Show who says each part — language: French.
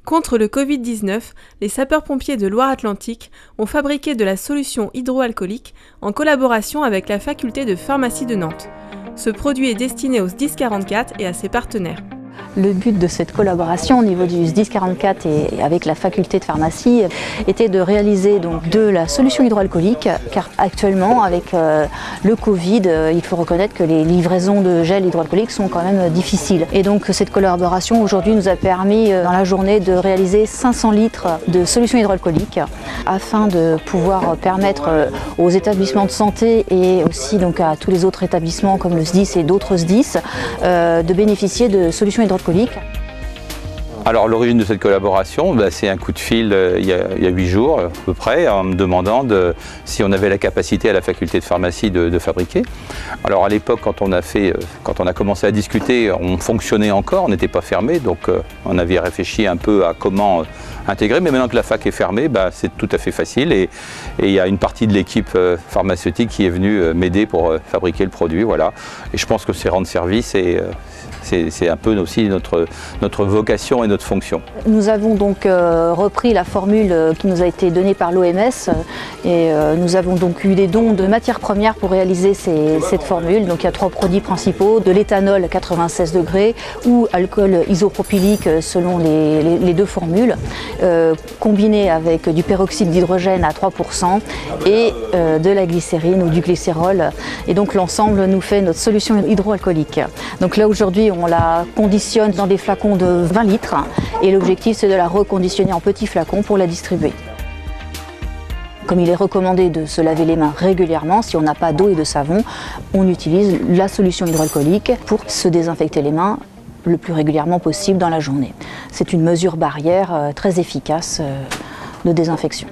Speaker 1: Contre le Covid-19, les sapeurs-pompiers de Loire-Atlantique ont fabriqué de la solution hydroalcoolique en collaboration avec la faculté de pharmacie de Nantes. Ce produit est destiné au SDIS 44 et à ses partenaires.
Speaker 2: Le but de cette collaboration au niveau du SDIS 44 et avec la faculté de pharmacie était de réaliser donc de la solution hydroalcoolique, car actuellement avec le Covid, il faut reconnaître que les livraisons de gel hydroalcoolique sont quand même difficiles. Et donc cette collaboration aujourd'hui nous a permis dans la journée de réaliser 500 litres de solution hydroalcoolique afin de pouvoir permettre aux établissements de santé et aussi donc à tous les autres établissements comme le SDIS et d'autres SDIS de bénéficier de solutions hydroalcooliques.
Speaker 3: Alors l'origine de cette collaboration, c'est un coup de fil il y a 8 jours à peu près, en me demandant si on avait la capacité à la faculté de pharmacie de fabriquer. Alors à l'époque, quand on a commencé à discuter, on fonctionnait encore, on n'était pas fermé, donc on avait réfléchi un peu à comment intégrer. Mais maintenant que la fac est fermée, c'est tout à fait facile et il y a une partie de l'équipe pharmaceutique qui est venue m'aider pour fabriquer le produit. Voilà. Et je pense que c'est rendre service et c'est un peu aussi notre vocation et notre fonction.
Speaker 2: Nous avons donc repris la formule qui nous a été donnée par l'OMS et nous avons donc eu des dons de matières premières pour réaliser cette formule. Donc il y a 3 produits principaux, de l'éthanol à 96 degrés ou alcool isopropylique selon les 2 formules, combiné avec du peroxyde d'hydrogène à 3% et de la glycérine ou du glycérol. Et donc l'ensemble nous fait notre solution hydroalcoolique. Donc là aujourd'hui on la conditionne dans des flacons de 20 litres et l'objectif c'est de la reconditionner en petits flacons pour la distribuer. Comme il est recommandé de se laver les mains régulièrement, si on n'a pas d'eau et de savon, on utilise la solution hydroalcoolique pour se désinfecter les mains le plus régulièrement possible dans la journée. C'est une mesure barrière très efficace de désinfection.